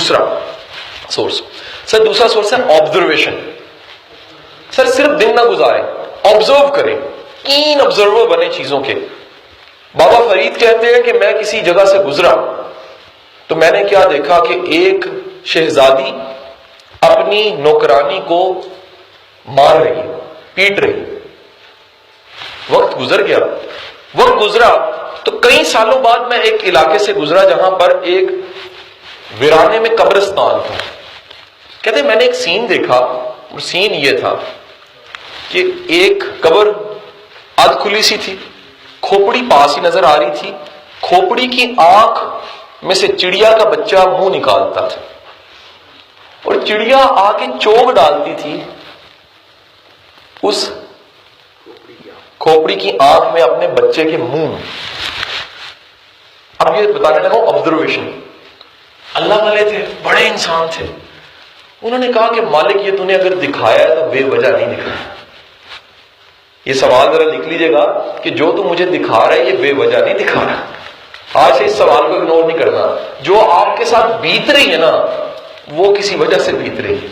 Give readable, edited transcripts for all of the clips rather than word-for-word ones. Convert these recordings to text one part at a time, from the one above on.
دوسرا سورس سر، دوسرا سورس ہے آبزرویشن. سر صرف دن نہ گزاریں، آبزرو کریں، کین آبزرور بنے چیزوں کے. بابا فرید کہتے ہیں کہ میں کسی جگہ سے گزرا تو میں نے کیا دیکھا کہ ایک شہزادی اپنی نوکرانی کو مار رہی، پیٹ رہی. وقت گزر گیا، وقت گزرا تو کئی سالوں بعد میں ایک علاقے سے گزرا جہاں پر ایک ویرانے میں قبرستان تھا. کہتے ہیں میں نے ایک سین دیکھا، اور سین یہ تھا کہ ایک قبر آدھ کھلی سی تھی، کھوپڑی پاس ہی نظر آ رہی تھی. کھوپڑی کی آنکھ میں سے چڑیا کا بچہ منہ نکالتا تھا، اور چڑیا آ کے چوگ ڈالتی تھی اس کھوپڑی کی آنکھ میں اپنے بچے کے منہ میں. اب یہ بتانے لگا آبزرویشن. اللہ والے تھے، بڑے انسان تھے. انہوں نے کہا کہ مالک یہ تو نے اگر دکھایا ہے تو بے وجہ نہیں دکھایا. یہ سوال ذرا لکھ لیجیے گا کہ جو تو مجھے دکھا رہا ہے یہ بے وجہ نہیں دکھا رہا. آج سے اس سوال کو اگنور نہیں کرنا. جو آپ کے ساتھ بیت رہی ہے نا وہ کسی وجہ سے بیت رہی ہے.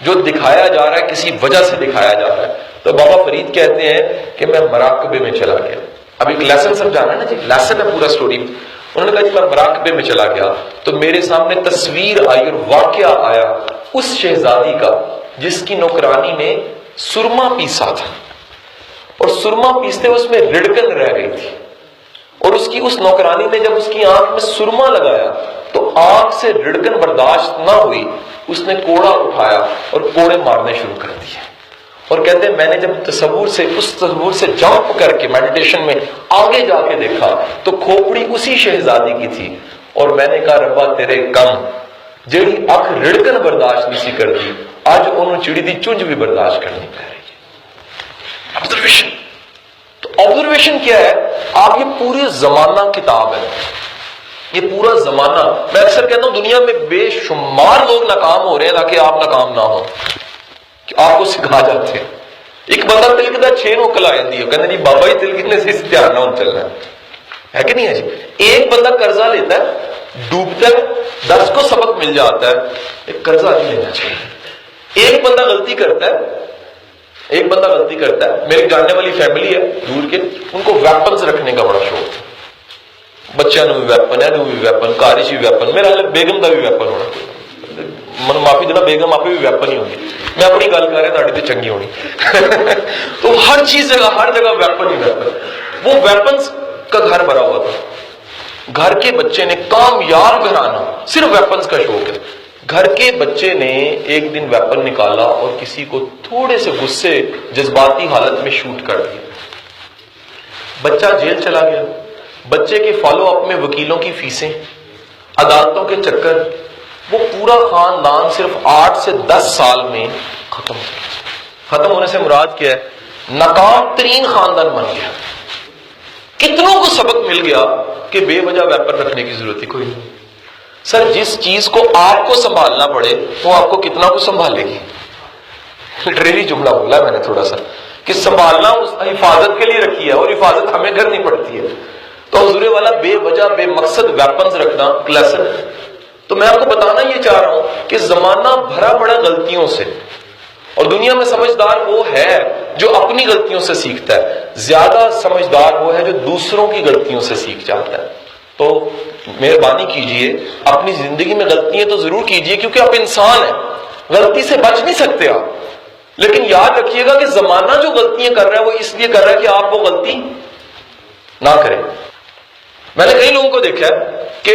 جو دکھایا جا رہا ہے کسی وجہ سے دکھایا جا رہا ہے. تو بابا فرید کہتے ہیں کہ میں مراقبے میں چلا گیا. اب ایک لیسن سمجھانا ہے نا جی، لیسن ہے پورا سٹوری. انہوں نے کہا جی میں مراقبے میں چلا گیا تو میرے سامنے تصویر آئی اور واقعہ آیا اس شہزادی کا جس کی نوکرانی نے سرما پیسا تھا، اور سرما پیستے اس میں رڑکن رہ گئی تھی. اور اس کی اس نوکرانی نے جب اس کی آنکھ میں سرما لگایا تو آنکھ سے رڑکن برداشت نہ ہوئی. اس نے کوڑا اٹھایا اور کوڑے مارنے شروع کر دیے. اور کہتے ہیں میں نے جب اس تصور سے جمپ کر کے میڈیٹیشن میں آگے جا کے دیکھا تو کھوپڑی اسی شہزادی کی تھی. اور میں نے کہا ربا تیرے کم جیڑی اکھ رڑکن برداشت نہیں سی کر دی، اج انہوں چڑی دی چونج بھی برداشت کرنی پہ رہی ہے. آبزرویشن. تو آبزرویشن کیا ہے؟ آپ یہ پوری زمانہ کتاب ہے، یہ پورا زمانہ. میں اکثر کہتا ہوں دنیا میں بے شمار لوگ ناکام ہو رہے ہیں تاکہ آپ ناکام نہ ہو، کہ آپ کو سکھا جاتے ہیں. ایک بندہ تلکتا 6 نو کلا آتی ہے، کہتے جی بابا ہی تلکنے سے دھیان نہ چلنا ہے کہ نہیں ہے جی. ایک بندہ قرضہ لیتا ہے، ڈوبتا ہے، 10 کو سبق مل جاتا ہے. ایک قرضہ نہیں لینا چاہیے. ایک بندہ غلطی کرتا ہے. میرے جاننے والی فیملی ہے دور کے، ان کو ویپنز رکھنے کا بڑا شوق ہے. بچوں بھی ویپن ہے، بھی ویپن، کارش بھی ویپن، میرا بیگم کا بھی ویپن ہونا. من معافی دینا، بیگم آپ بھی ویپن ہی ہوگی. میں اپنی گل کر رہا تھوڑی تو چنگی ہونی. تو ہر چیز جگہ ہر جگہ ویپن ہی ویپن. وہ ویپنز کا گھر بھرا ہوا تھا. گھر کے بچے نے کامیاب گھرانا، صرف ویپنز کا شوق ہے. گھر کے بچے نے ایک دن ویپن نکالا اور کسی کو تھوڑے سے غصے جذباتی حالت میں شوٹ کر دیا. بچہ جیل چلا گیا. بچے کے فالو اپ میں وکیلوں کی فیسیں، عدالتوں کے چکر، وہ پورا خاندان صرف 8 سے 10 سال میں ختم ہو گیا. ختم ہونے سے مراد کیا ہے؟ ناکام ترین خاندان بن گیا. کتنوں کو سبق مل گیا کہ بے وجہ ویپن رکھنے کی ضرورت ہی کوئی نہیں. سر جس چیز کو آپ کو سنبھالنا پڑے وہ آپ کو کتنا کو سنبھالے گی. لٹریری جملہ بولا میں نے تھوڑا سا کہ سنبھالنا اس حفاظت کے لیے رکھی ہے اور حفاظت ہمیں کرنی پڑتی ہے. تو حضور والا بے وجہ بے مقصد ویپنز رکھنا لیسن. تو میں آپ کو بتانا یہ چاہ رہا ہوں کہ زمانہ بھرا پڑا غلطیوں سے، اور دنیا میں سمجھدار وہ ہے جو اپنی غلطیوں سے سیکھتا ہے. زیادہ سمجھدار وہ ہے جو دوسروں کی غلطیوں سے سیکھ جاتا ہے. تو مہربانی کیجئے اپنی زندگی میں غلطیاں تو ضرور کیجئے، کیونکہ آپ انسان ہیں، غلطی سے بچ نہیں سکتے آپ. لیکن یاد رکھیے گا کہ زمانہ جو غلطیاں کر رہا ہے وہ اس لیے کر رہا ہے کہ آپ وہ غلطی نہ کریں. میں نے کئی لوگوں کو دیکھا ہے کہ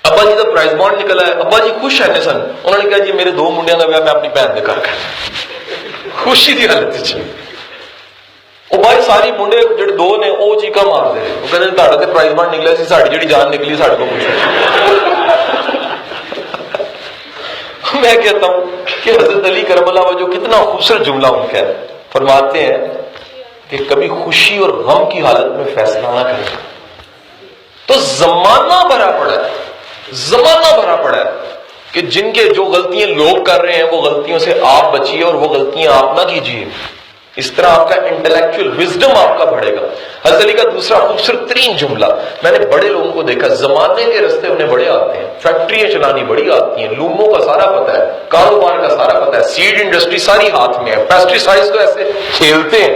ابا جی کا پرائز بانڈ نکلا ہے، ابا جی خوش رہنے سن. انہوں نے کہا جی میرے 2 منڈیاں کا بیاہ میں اپنی بہن دے گھر کرنا، خوشی کی حالت چ. وہ بھائی ساری منڈے جڑے 2 نے وہ چیخا مار دے، وہ کہتے تہاڈا تے پرائز بانڈ نکلیا سی، ساڈی جڑی جان نکلی ساڈے کو پوچھو. میں کہتا ہوں کہ حضرت علی کرم اللہ وجہ کتنا خوبصورت جملہ ان کا ہے. فرماتے ہیں کہ کبھی خوشی اور غم کی حالت میں فیصلہ نہ کریں. تو زمانہ بھرا پڑا ہے کہ جن کے جو غلطیاں لوگ کر رہے ہیں وہ غلطیوں سے آپ بچیے اور وہ غلطیاں آپ نہ کیجیے. اس طرح آپ کا انٹلیکچوئل وزڈم آپ کا بڑھے گا۔ حضرت علی کا دوسرا خوبصورت ترین جملہ، میں نے بڑے لوگوں کو دیکھا زمانے کے رستے انہیں بڑے آتے ہیں، فیکٹریاں چلانی بڑی آتی ہیں، لوگوں کا سارا پتہ ہے، کاروبار کا سارا پتہ ہے، سیڈ انڈسٹری ساری ہاتھ میں ہے، پیسٹی سائز کو ایسے کھیلتے ہیں۔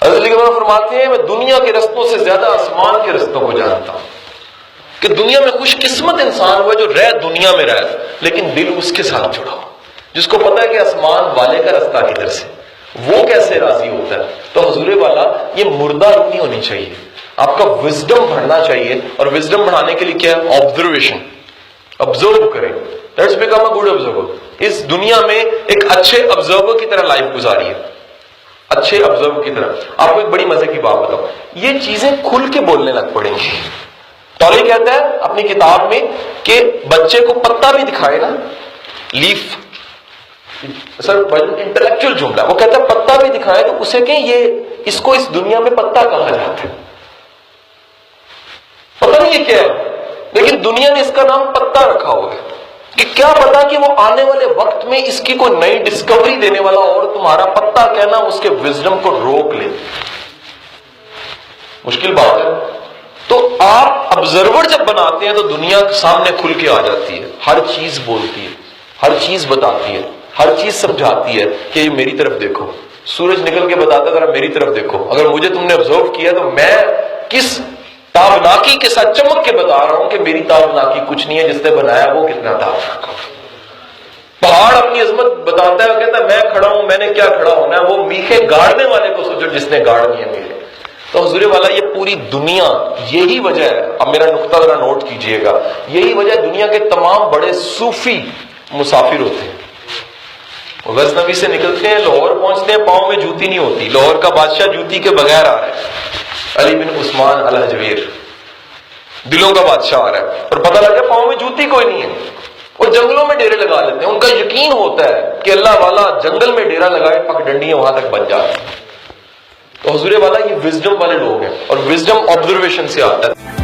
حضرت علی فرماتے ہیں میں دنیا کے رستوں سے زیادہ آسمان کے رستوں کو جانتا ہوں، کہ دنیا میں خوش قسمت انسان ہوا جو رہ دنیا میں رہ لیکن دل اس کے ساتھ جڑا ہو، جس کو پتا ہے کہ آسمان والے کا رستہ کدھر سے، وہ کیسے راضی ہوتا ہے۔ تو حضور والا یہ مردہ روح نہیں ہونی چاہیے، آپ کا وزڈم بڑھنا چاہیے، اور وزڈم بڑھانے کے لیے کیا ہے؟ آبزرویشن، آبزرو کریں، let's become a good observer. اس دنیا میں ایک اچھے آبزرور کی طرح لائف گزاری ہے، اچھے آبزرور کی طرح۔ آپ کو ایک بڑی مزے کی بات بتاؤ، یہ چیزیں کھل کے بولنے لگ پڑیں گی۔ تولی کہتا ہے اپنی کتاب میں کہ بچے کو پتا بھی دکھائے نا، لیف، سر انٹلیکچوئل جملہ، وہ کہتا ہے پتا بھی دکھائے تو اسے کہ یہ اس کو اس دنیا میں پتا کہا جاتا ہے، پتا نہیں یہ کیا ہے، لیکن دنیا نے اس کا نام پتا رکھا ہوا ہے، کہ کیا پتا کہ وہ آنے والے وقت میں اس کی کوئی نئی ڈسکوری دینے والا اور تمہارا پتا کہنا اس کے وزڈم کو روک لے۔ مشکل بات ہے۔ تو آپ آبزرور جب بناتے ہیں تو دنیا سامنے کھل کے آ جاتی ہے، ہر چیز بولتی ہے، ہر چیز بتاتی ہے، ہر چیز سمجھاتی ہے کہ یہ میری طرف دیکھو، سورج نکل کے بتاتا ذرا میری طرف دیکھو، اگر مجھے تم نے آبزرو کیا تو میں کس تابناکی کے ساتھ چمک کے بتا رہا ہوں کہ میری تابناکی کچھ نہیں ہے، جس نے بنایا وہ کتنا تابناک۔ پہاڑ اپنی عظمت بتاتا ہے، وہ کہتا ہے میں کھڑا ہوں، میں نے کیا کھڑا ہونا ہے، وہ میخے گاڑنے والے کو سوچو جس نے گاڑنی ہے میرے۔ تو حضور والا یہ پوری دنیا، یہی وجہ ہے، اب میرا نقطہ ذرا نوٹ کیجئے گا، یہی وجہ دنیا کے تمام بڑے صوفی مسافر ہوتے ہیں، غزنوی سے نکلتے ہیں، لاہور پہنچتے ہیں، پاؤں میں جوتی نہیں ہوتی، لاہور کا بادشاہ جوتی کے بغیر آ رہا ہے، علی بن عثمان الحجویر دلوں کا بادشاہ آ رہا ہے، اور پتہ لگا پاؤں میں جوتی کوئی نہیں ہے، وہ جنگلوں میں ڈیرے لگا لیتے ہیں، ان کا یقین ہوتا ہے کہ اللہ والا جنگل میں ڈیرا لگائے پک ڈنڈیاں وہاں تک بن جاتی ہیں۔ تو حضور والا یہ وزڈم والے لوگ ہیں، اور وزڈم آبزرویشن سے آتا ہے۔